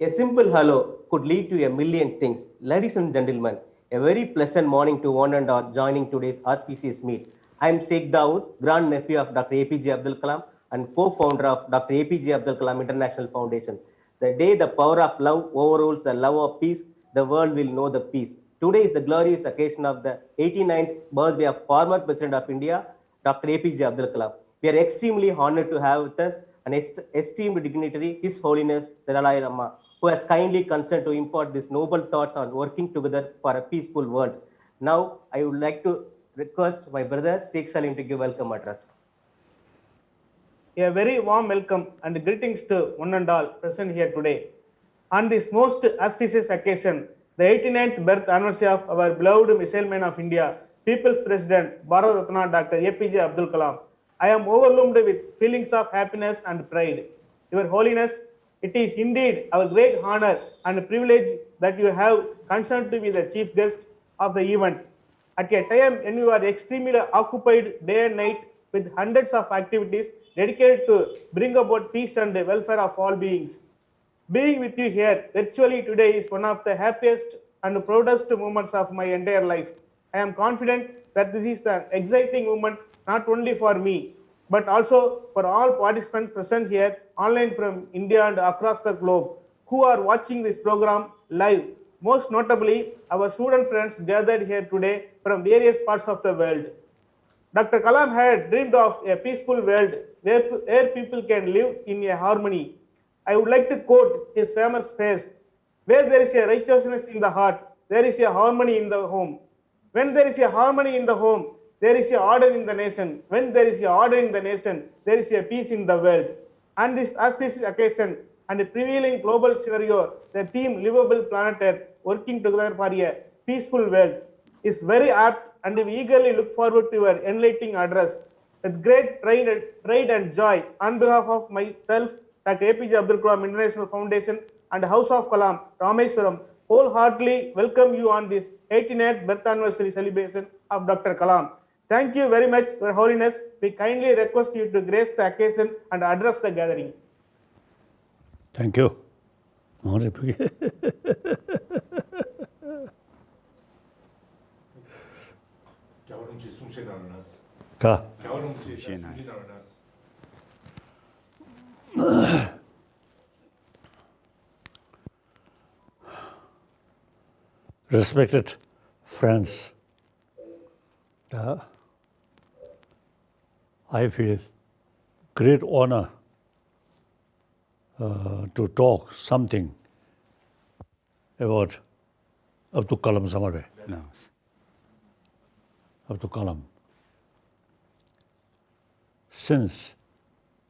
A simple hello could lead to a million things. Ladies and gentlemen, a very pleasant morning to one and all joining today's auspicious meet. I am Sheikh Dawood, grandnephew of Dr. APJ Abdul Kalam and co-founder of Dr. APJ Abdul Kalam International Foundation. The day the power of love overrules the love of peace, the world will know the peace. Today is the glorious occasion of the 89th birthday of former President of India, Dr. APJ Abdul Kalam. We are extremely honored to have with us an esteemed dignitary, His Holiness the Dalai-Lama, who has kindly consented to impart these noble thoughts on working together for a peaceful world. Now, I would like to request my brother Sheikh Salim to give welcome address. A very warm welcome and greetings to one and all present here today. On this most auspicious occasion, the 89th birth anniversary of our beloved missile man of India, People's President, Bharat Ratna Dr. APJ Abdul Kalam, I am overwhelmed with feelings of happiness and pride. Your Holiness, it is indeed our great honor and privilege that you have consented to be the chief guest of the event at a time when you are extremely occupied day and night with hundreds of activities dedicated to bring about peace and the welfare of all beings. Being with you here virtually today is one of the happiest and proudest moments of my entire life. I am confident that this is an exciting moment not only for me, but also for all participants present here online from India and across the globe who are watching this program live. Most notably, our student friends gathered here today from various parts of the world. Dr. Kalam had dreamed of a peaceful world where people can live in a harmony. I would like to quote his famous phrase, where there is a righteousness in the heart, there is a harmony in the home. When there is a harmony in the home, there is a order in the nation. When there is a order in the nation, there is a peace in the world. On this auspicious occasion and a prevailing global scenario, the theme Livable Planet Earth, working together for a peaceful world, is very apt, and we eagerly look forward to your enlightening address. With great pride and joy, on behalf of myself, Dr. APJ Abdul Kalam International Foundation and House of Kalam, Rameswaram, wholeheartedly welcome you on this 89th birth anniversary celebration of Dr. Kalam. Thank you very much, Your Holiness. We kindly request you to grace the occasion and address the gathering. Thank you. Ka. Respected friends, I feel great honor to talk something about Abdul Kalam Samarve. No. Abdul Kalam. Since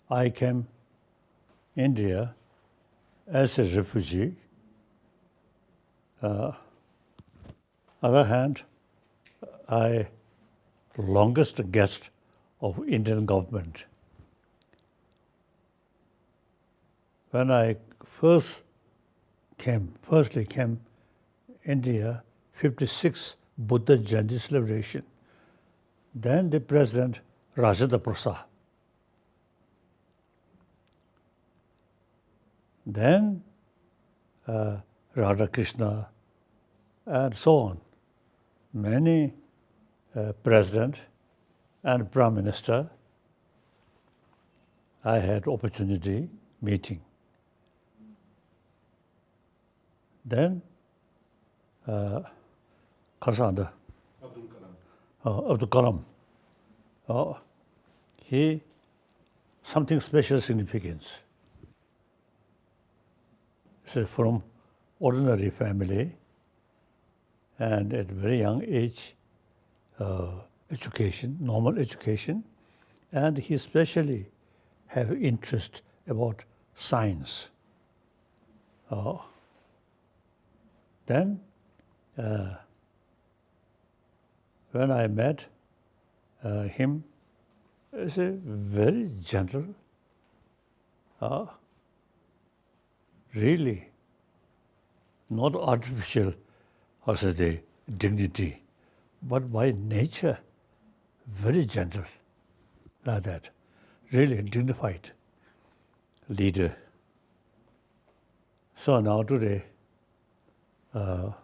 I came India as a refugee, other hand, I longest guest of Indian government. When I firstly came India, 56 Buddha Jayanti celebration. Then the President Rajendra Prasad. Then Radha Krishna and so on. Many President and Prime Minister I had opportunity meeting. Then Karsanda Abdul Kalam. He something special significance. So from ordinary family and at very young age, education, normal education, and he especially have interest about science. Then when I met him, he's a very gentle, really not artificial, how say the dignity, but by nature, very gentle, like that, really dignified leader. So now today, an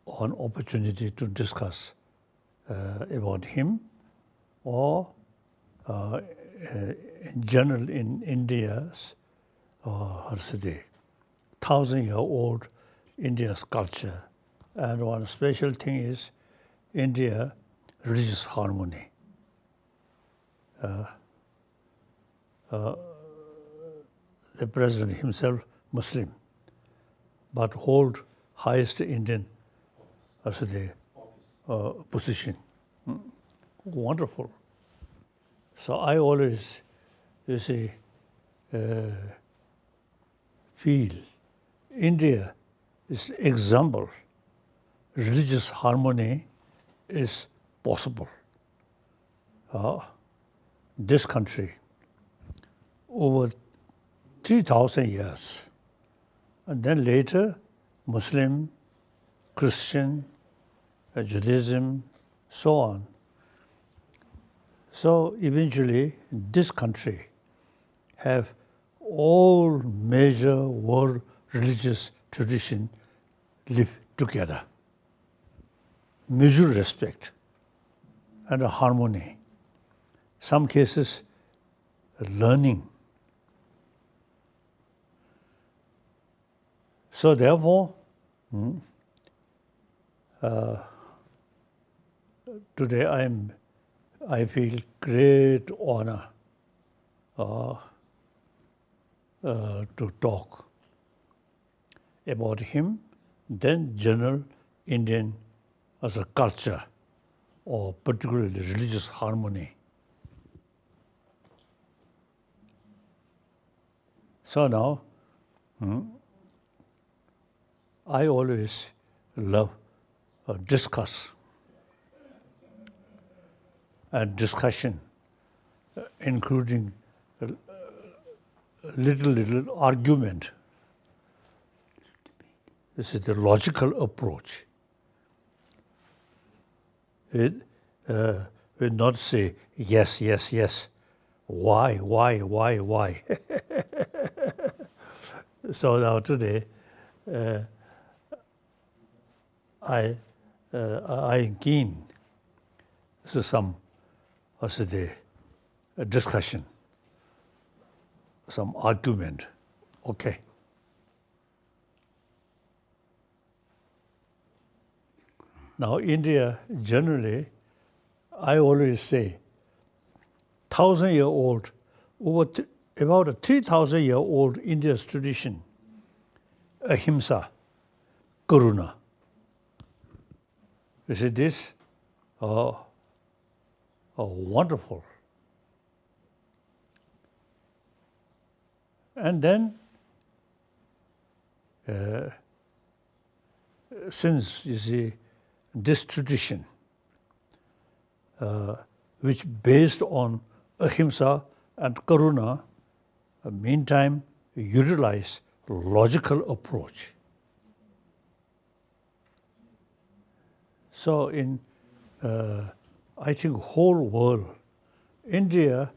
opportunity to discuss about him or in general in India's, how to say, 1,000-year-old India's culture. And one special thing is India religious harmony. The president himself Muslim, but hold highest Indian position. Wonderful. So I always, feel India is example. Religious harmony is possible. This country, over 3,000 years, and then later Muslim, Christian, Judaism, so on. So eventually this country have all major world religious tradition live together. Mutual respect and a harmony. Some cases learning. So therefore, today I feel great honor to talk about him, then general Indian as a culture or particularly religious harmony. So now, I always love discuss and discussion, including little argument. This is the logical approach. It will not say yes, yes, yes. Why? So now today, I am keen to some discussion, some argument. Okay. Now India generally, I always say, 1,000-year-old, about a 3,000-year-old India's tradition, ahimsa, karuna. You see this? Wonderful. And then, since you see this tradition, which based on ahimsa and karuna, meantime utilize logical approach. So in, I think, whole world, India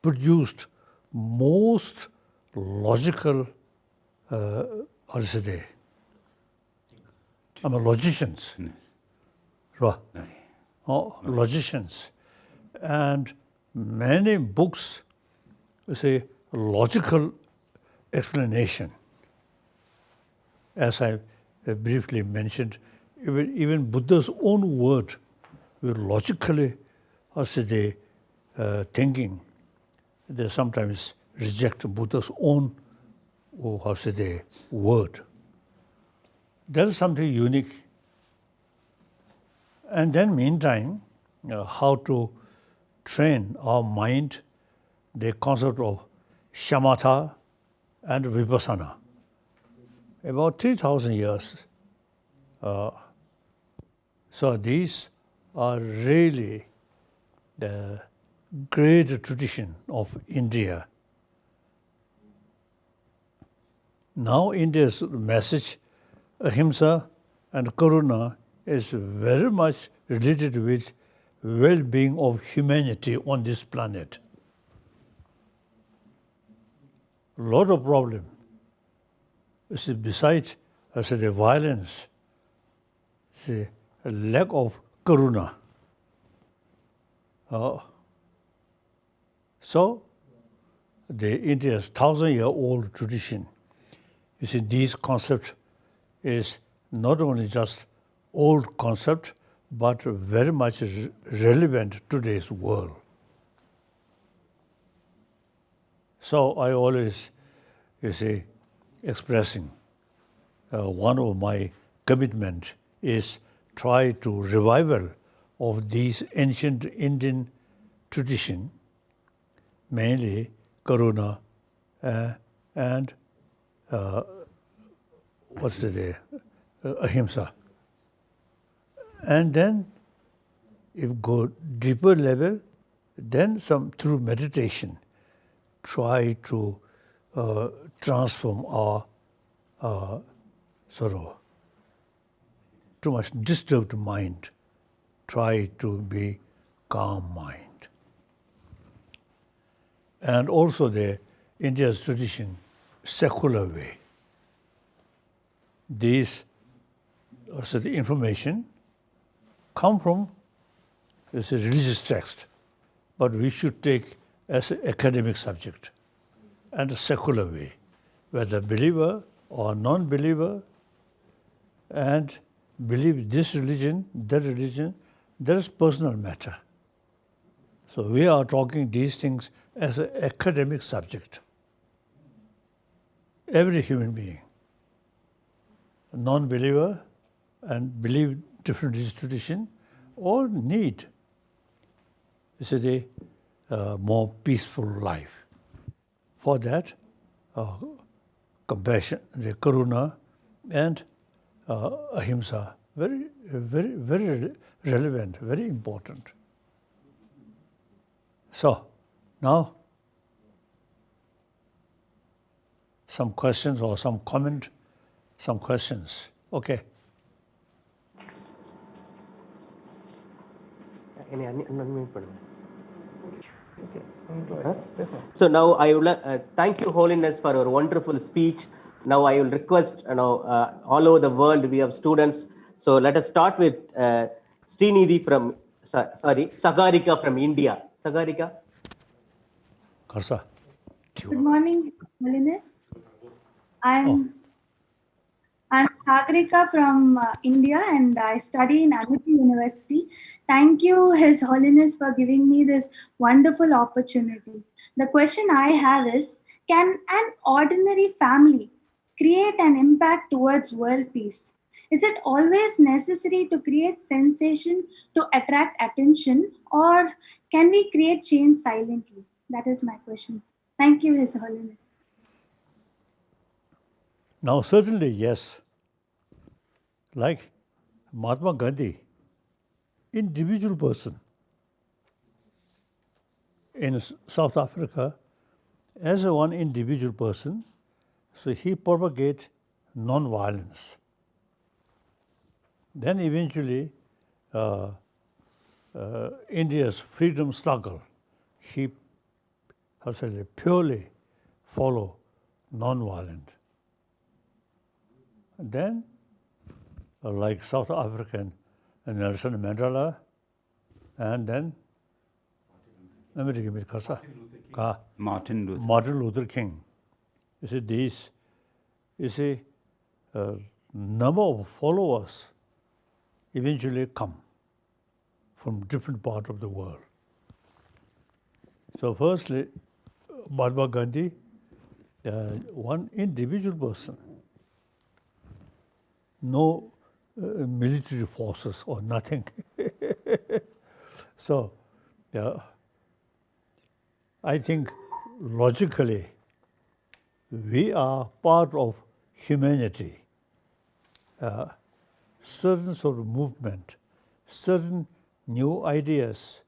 produced most logical, logicians. Right? Logicians. And many books say logical explanation. As I briefly mentioned, even Buddha's own word will logically thinking. They sometimes reject Buddha's own word. That is something unique. And then meantime, how to train our mind, the concept of shamatha and vipassana. About 3,000 years. So these are really the great tradition of India. Now India's message, ahimsa and karuna, is very much related with well-being of humanity on this planet. lot of problem. You see, besides the violence, see, a lack of karuna. So, the India's 1,000-year-old tradition, you see, these concepts is not only just old concept, but very much relevant to today's world. So I always, you see, expressing one of my commitment is try to revival of these ancient Indian tradition, mainly karuna and ahimsa. And then, if go deeper level, then some through meditation, try to transform our sort of too much disturbed mind, try to be calm mind. And also the India's tradition, secular way. These also the information come from this religious text, but we should take as an academic subject and a secular way, whether believer or non-believer, and believe this religion, that is personal matter. So we are talking these things as an academic subject. Every human being, non-believer and believe different religious tradition, all need a more peaceful life. For that, compassion, the karuna, and ahimsa, very relevant, very important. So, now, some questions or some comment, some questions. Okay. So now I would thank you, Holiness, for your wonderful speech. Now I will request, all over the world we have students. So let us start with Srinidhi from, Sagarika from India. Sagarika. Karsa. Good morning, Holiness. I'm Sagarika from India, and I study in Amity University. Thank you, His Holiness, for giving me this wonderful opportunity. The question I have is, can an ordinary family create an impact towards world peace? Is it always necessary to create sensation to attract attention, or can we create change silently? That is my question. Thank you, His Holiness. Now, certainly, yes. Like Mahatma Gandhi, individual person in South Africa, as a one individual person, so he propagated non-violence. Then eventually, India's freedom struggle, he purely follow non-violent. Then, like South African Nelson Mandela, and then Martin Luther King. You see, these, number of followers eventually come from different parts of the world. So firstly, Mahatma Gandhi, one individual person, no military forces or nothing. So, I think logically, we are part of humanity. Certain sort of movement, certain new ideas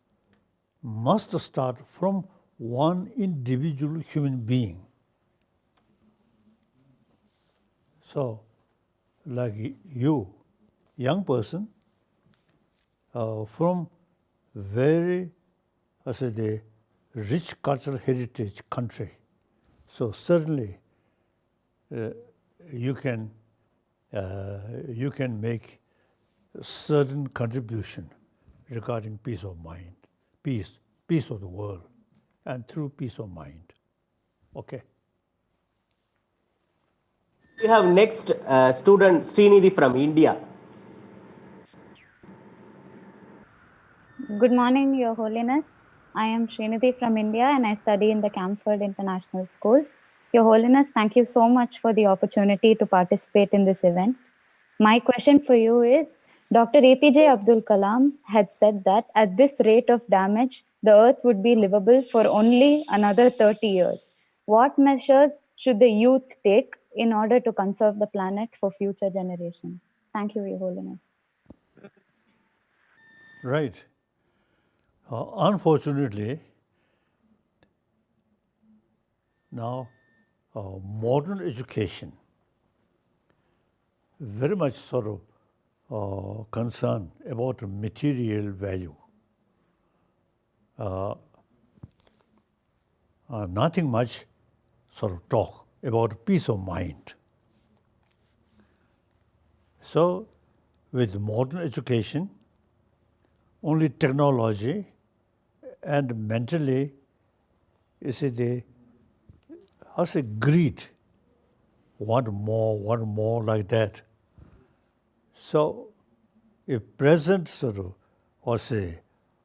must start from one individual human being. So, like you, young person, from very, the rich cultural heritage country, So certainly you can make a certain contribution regarding peace of mind, peace of the world, and through peace of mind. Okay. We have next student Srinidhi from India. Good morning, Your Holiness. I am Srinidhi from India and I study in the Camford International School. Your Holiness, thank you so much for the opportunity to participate in this event. My question for you is, Dr. APJ Abdul Kalam had said that at this rate of damage, the earth would be livable for only another 30 years. What measures should the youth take in order to conserve the planet for future generations? Thank you, Your Holiness. Right. Unfortunately, now modern education very much sort of concerned about material value. Nothing much sort of talk about peace of mind. So with modern education, only technology and mentally, you see, they, I say, greed, want more like that. So a present sort of, or say,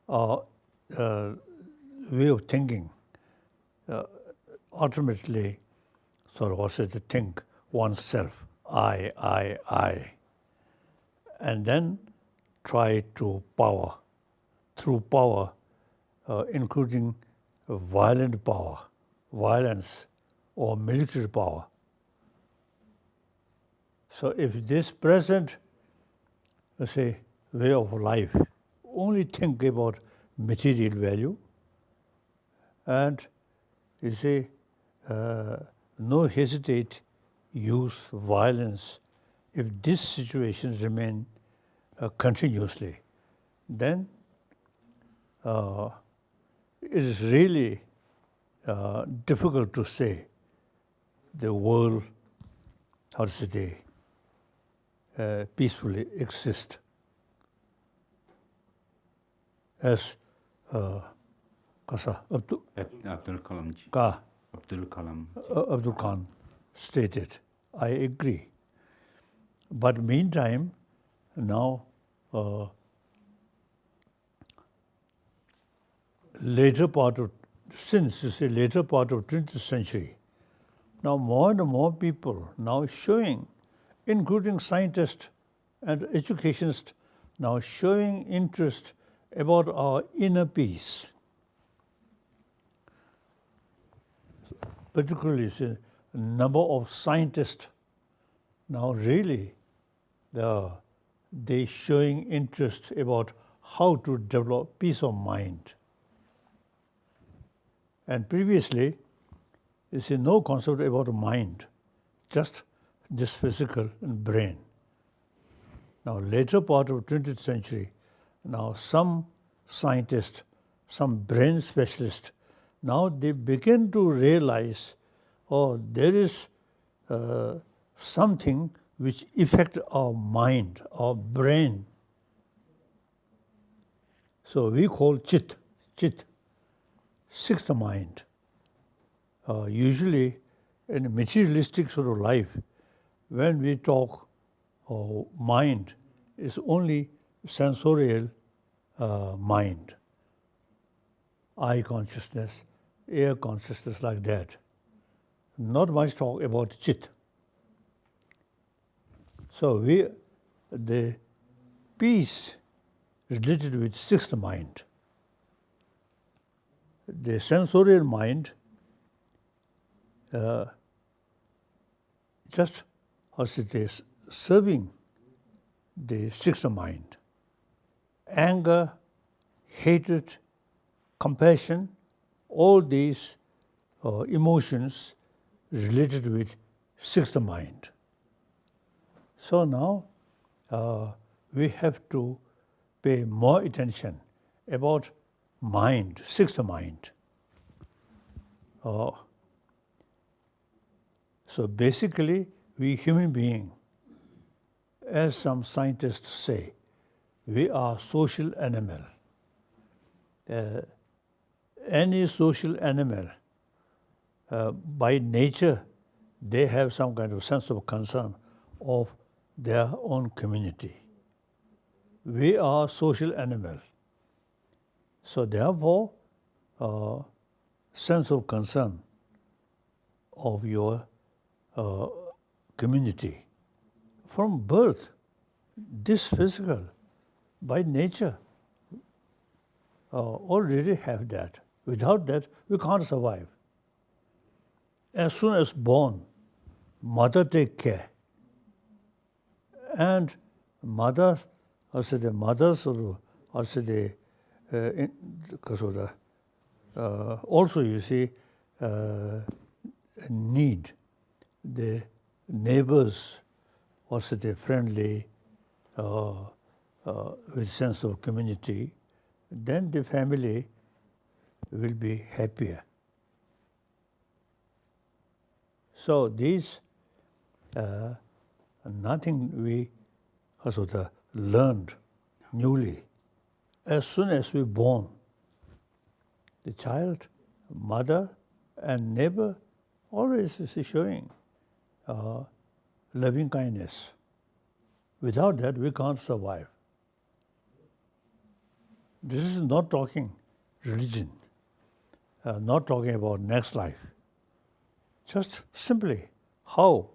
way of thinking, ultimately sort of also to think oneself, I, and then try to through power, including violent power, violence, or military power. So if this present, let's say, way of life only think about material value, and you say, no hesitate, use violence, if this situation remain continuously, then it is really difficult to say the world, how to say, peacefully exist. As Abdul Khan stated, I agree. But meantime, now later part of 20th century, now more and more people now showing, including scientists and educationists, now showing interest about our inner peace. Particularly the number of scientists now really they showing interest about how to develop peace of mind. And previously, you see no concept about mind, just this physical and brain. Now later part of 20th century, now some scientists, some brain specialists, now they begin to realize, oh, there is something which affects our mind, our brain. So we call chit, sixth mind. Usually in a materialistic sort of life, when we talk mind, it's only sensorial mind, eye consciousness, air consciousness, like that. Not much talk about chit. So the peace related with sixth mind. The sensorial mind just as it is serving the sixth mind. Anger, hatred, compassion, all these emotions related with sixth mind. So now we have to pay more attention about mind, sixth mind. So basically, we human beings, as some scientists say, we are social animal. Any social animal, by nature, they have some kind of sense of concern of their own community. We are social animals. So therefore, sense of concern of your community from birth, this physical, by nature, already have that. Without that, we can't survive. As soon as born, mother take care. And mothers, also the mothers, also the also you see need the neighbors, also the friendly, with sense of community, then the family will be happier. So these nothing we also learned newly. As soon as we born, the child, mother, and neighbor always is showing loving kindness. Without that, we can't survive. This is not talking religion, not talking about next life. Just simply how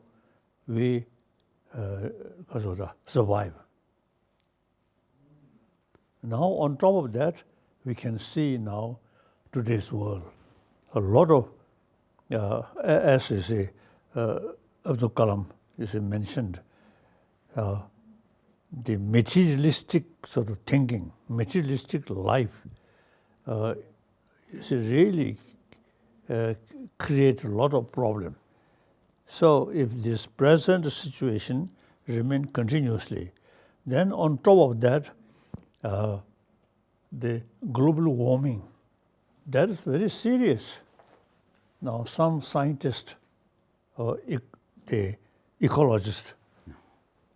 we survive. Now, on top of that, we can see now today's world. A lot of, as you say, Abdul Kalam is mentioned, the materialistic sort of thinking, materialistic life, is really create a lot of problem. So if this present situation remain continuously, then on top of that, the global warming, that is very serious. Now some scientists, the ecologists,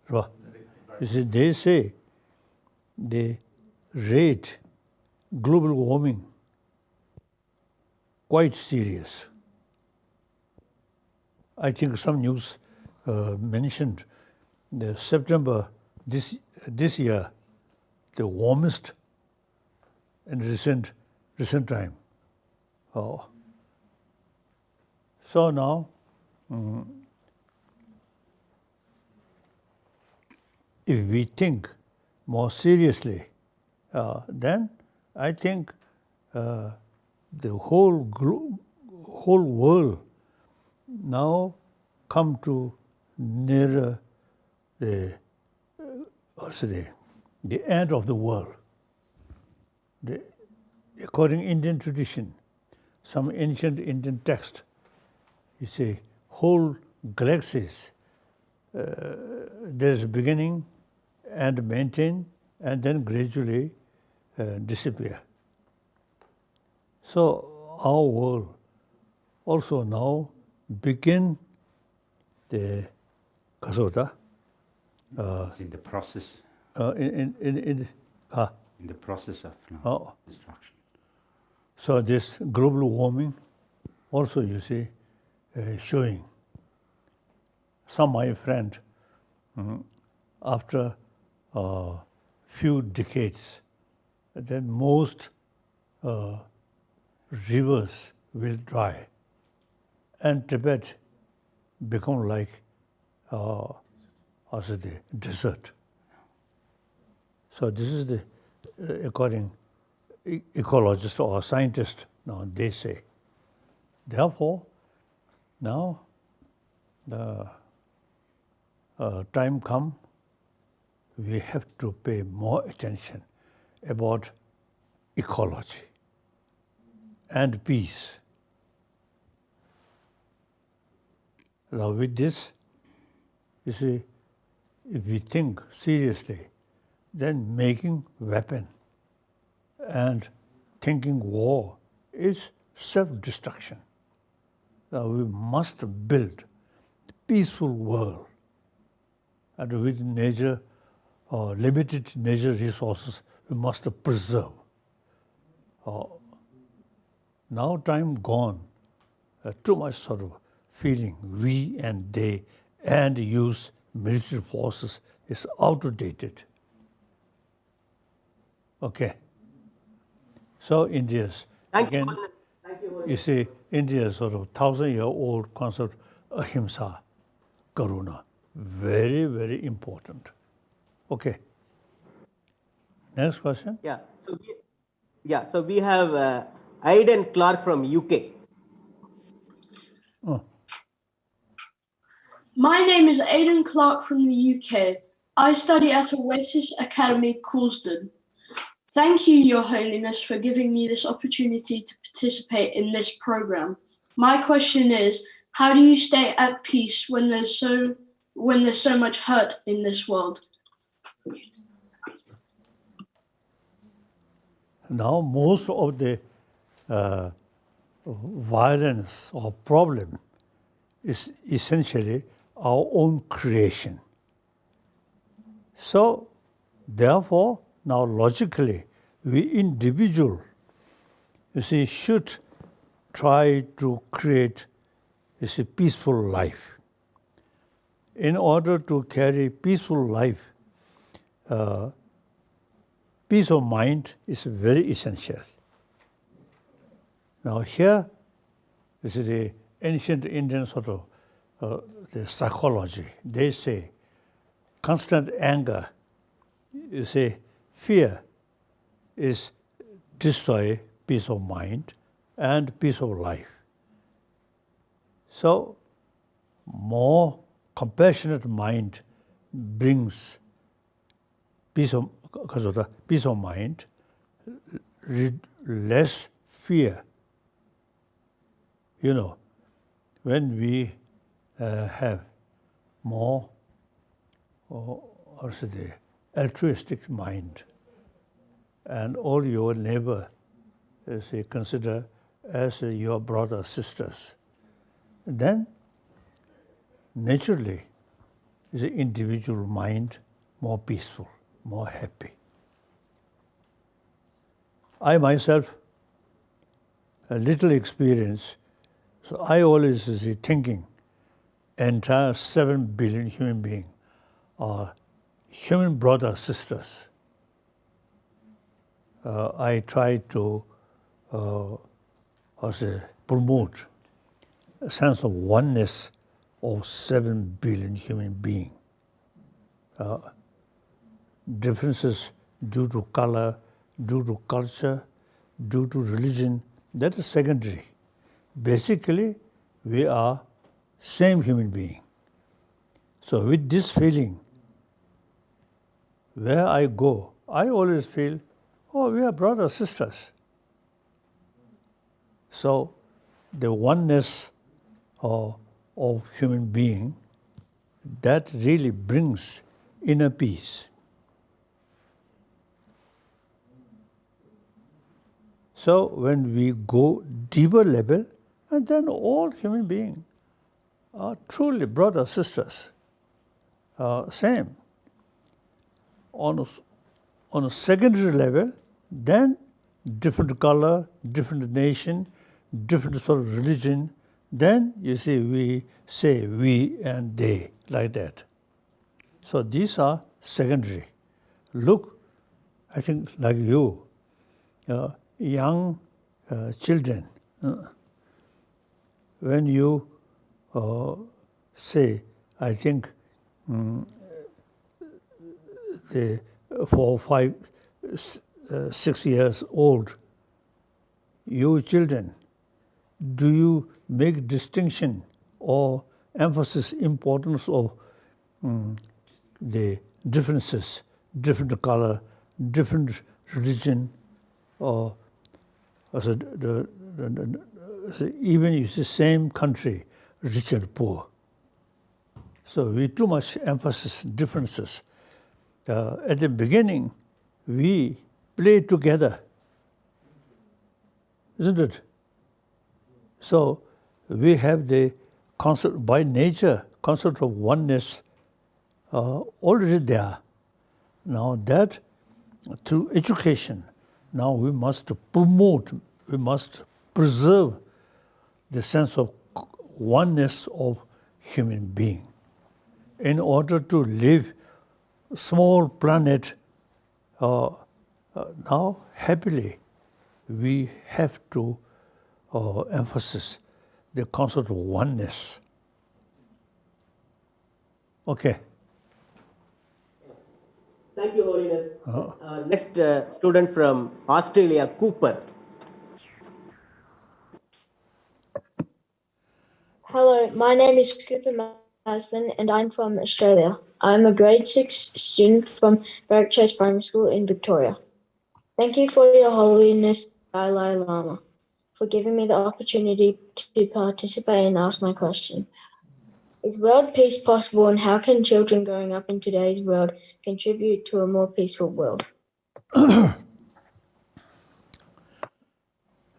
you see, they say the rate global warming quite serious. I think some news mentioned the September this year, the warmest in recent time. So now, if we think more seriously, then I think the whole world now come to nearer the end of the world. According to Indian tradition, some ancient Indian text, you say whole galaxies, there's a beginning and maintain and then gradually disappear. So our world also now begin the kasota. It's in the process. In the process of destruction. So this global warming also you see showing. Some my friend after few decades, then most rivers will dry, and Tibet become like also the desert. So this is the according ecologists or scientists now they say. Therefore, now the time come, we have to pay more attention about ecology and peace. Now with this, you see, if we think seriously, then making weapon and thinking war is self-destruction. Now we must build peaceful world. And with nature, limited nature resources, we must preserve. Now time gone, too much sort of feeling we and they and use military forces is outdated. Okay. So India's, Thank again, you. Thank you. you see, India's sort of 1,000-year-old concept, ahimsa, karuna, very, very important. Okay. Next question. So we have Aidan Clark from UK. Oh. My name is Aidan Clark from the UK. I study at Oasis Academy, Coulsdon. Thank you, Your Holiness, for giving me this opportunity to participate in this program. My question is, how do you stay at peace when there's so much hurt in this world? Now most of the violence or problem is essentially our own creation. So therefore, now logically, we individual, you see, should try to create, you see, peaceful life. In order to carry peaceful life, peace of mind is very essential. Now here, you see, the ancient Indian sort of the psychology, they say constant anger, you say fear is destroy peace of mind and peace of life. So more compassionate mind brings peace of mind, less fear. You know, when we have more also the altruistic mind, and all your neighbor consider as your brothers, sisters, then naturally is the individual mind more peaceful, more happy. I myself, a little experience, so I always see thinking entire 7 billion human beings are human brothers, sisters. I try to promote a sense of oneness of 7 billion human beings. Differences due to color, due to culture, due to religion, that is secondary. Basically, we are same human being. So with this feeling, where I go, I always feel, oh, we are brothers, sisters. So the oneness of human being, that really brings inner peace. So when we go deeper level, and then all human beings are truly brothers, sisters, same. On a secondary level, then different color, different nation, different sort of religion, then you see we say we and they, like that. So these are secondary. Look, I think like you, young children, when you say, I think the 4, 5, 6 years old, you children, do you make distinction or emphasis importance of the differences, different color, different religion, or even you see same country, rich and poor. So we too much emphasis differences. At the beginning, we play together, isn't it? So we have the concept by nature, concept of oneness already there. Now that through education, now we must promote, we must preserve the sense of oneness of human being. In order to live small planet now happily, we have to emphasize the concept of oneness. Okay. Thank you, Holiness. Next student from Australia, Cooper. Hello, my name is Cooper Marsden and I'm from Australia. I'm a grade 6 student from Barrack Chase Primary School in Victoria. Thank you for your Holiness Dalai-Lama for giving me the opportunity to participate and ask my question. Is world peace possible, and how can children growing up in today's world contribute to a more peaceful world?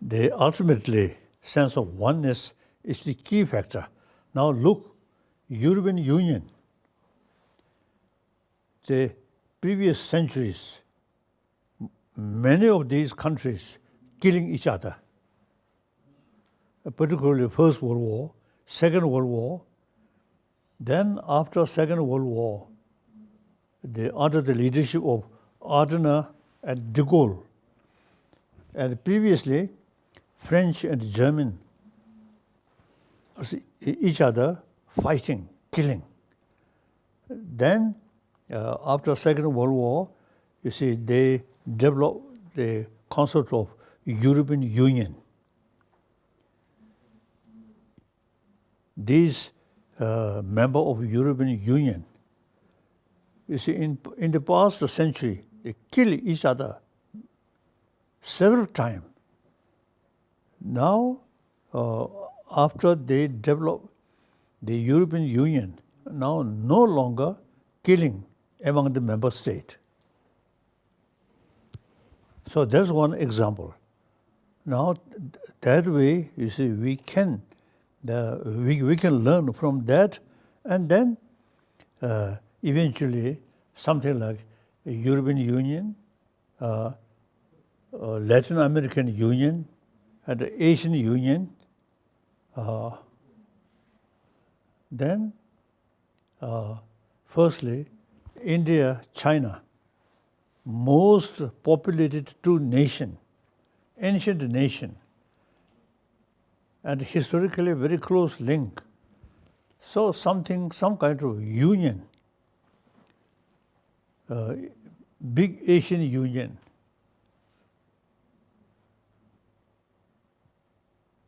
The ultimately sense of oneness is the key factor. Now look, European Union, the previous centuries, many of these countries killing each other, particularly First World War, Second World War. Then after Second World War, under the leadership of Adenauer and de Gaulle, and previously French and German, each other fighting, killing. Then after Second World War, you see, they developed the concept of European Union. These member of European Union, you see, in the past century, they kill each other several times. Now, after they develop the European Union, now no longer killing among the member states. So that's one example. Now, that way, you see, we can learn from that, and then eventually something like European Union, Latin American Union, and the Asian Union. Then, firstly, India, China, most populated two nation, ancient nation, and historically very close link. So some kind of union, big Asian Union,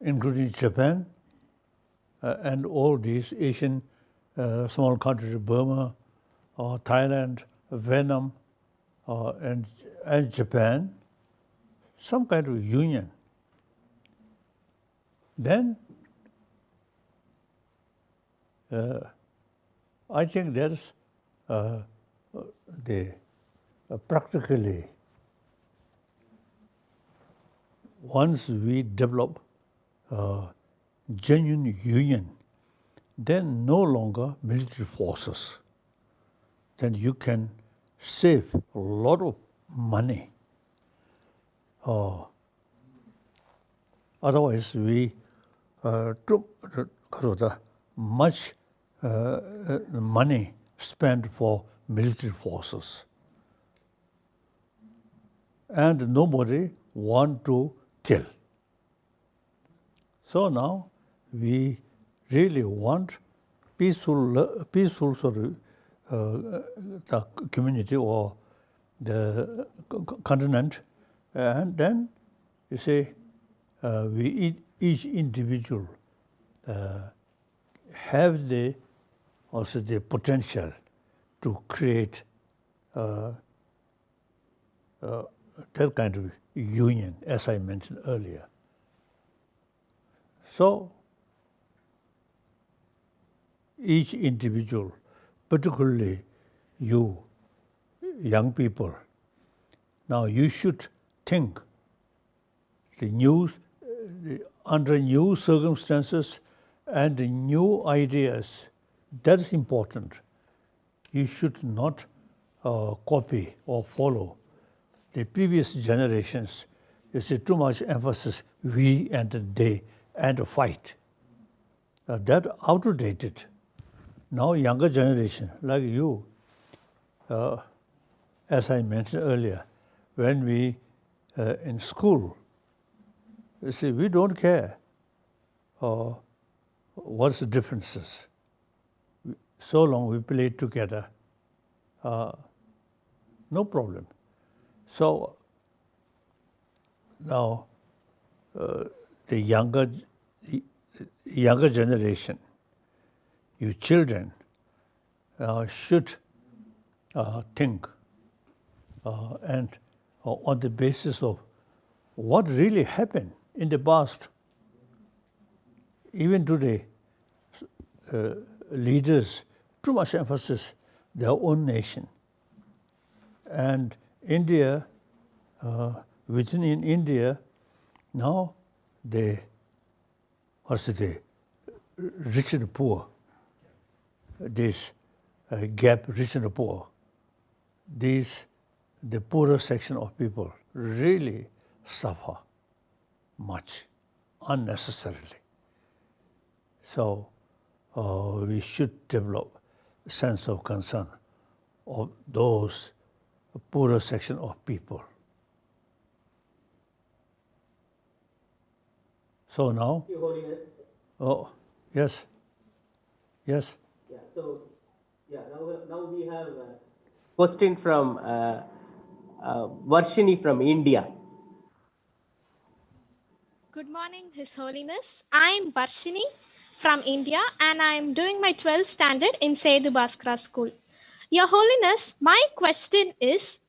including Japan and all these Asian small countries, Burma, Thailand, Vietnam, and Japan, some kind of union. Then I think that's practically once we develop genuine union, then no longer military forces. Then you can save a lot of money. Otherwise, we took much money spent for military forces. And nobody want to kill. So now we really want peaceful sort of the community or the continent, and then you say each individual have also the potential to create that kind of union, as I mentioned earlier. So each individual, particularly you, young people, now you should think under new circumstances and new ideas, that is important. You should not copy or follow the previous generations. You see too much emphasis, we and they, and fight. That outdated. Now younger generation, like you, as I mentioned earlier, when we in school, you see, we don't care what's the differences. So long we play together, no problem. So now the younger generation, you children, should think and on the basis of what really happened in the past. Even today, leaders too much emphasis their own nation. And India, within in India, now the rich and poor, this gap, rich and poor, the poorer section of people really suffer much unnecessarily. So we should develop a sense of concern of those poorer section of people. So now, Your Holiness. oh, yes, yes. Yeah, so, yeah, now we have a question from Varshini from India. Good morning, His Holiness. I'm Varshini from India and I'm doing my 12th standard in Sedu Bhaskara School. Your Holiness, my question is,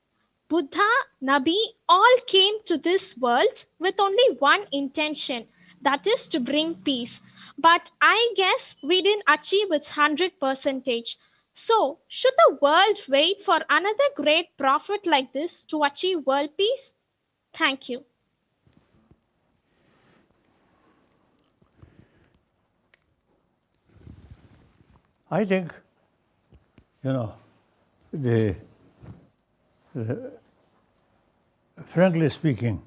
Buddha, Nabi, all came to this world with only one intention, that is to bring peace. But I guess we didn't achieve its 100%. So, should the world wait for another great prophet like this to achieve world peace? Thank you. I think, frankly speaking,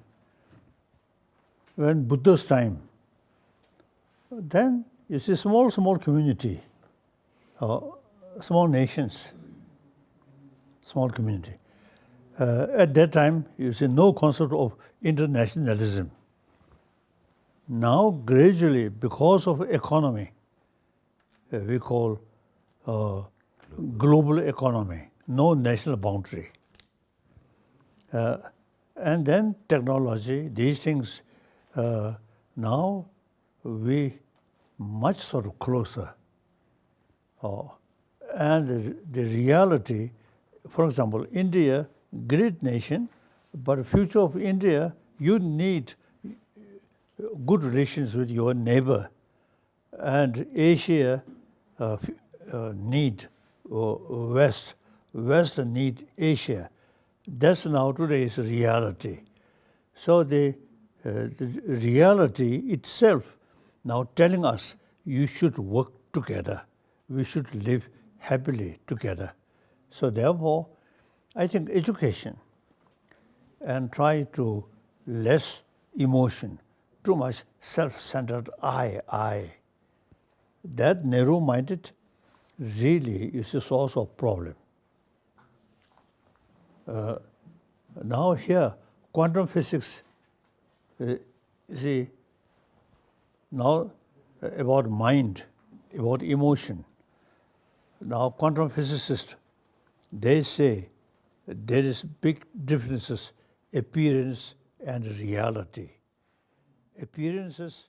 when Buddha's time, then you see small community, small nations, small community. At that time, you see no concept of internationalism. Now, gradually, because of economy, we call global economy, no national boundary. And then technology, these things, now we much sort of closer. And the reality, for example, India, great nation, but future of India, you need good relations with your neighbor. And Asia need West need Asia. That's now today's reality. So the reality itself now telling us you should work together. We should live happily together. So therefore, I think education and try to less emotion, too much self-centered I. That narrow-minded really is a source of problem. Now here, quantum physics, see, now about mind, about emotion. Now quantum physicists, they say there is big differences, appearance and reality. Appearances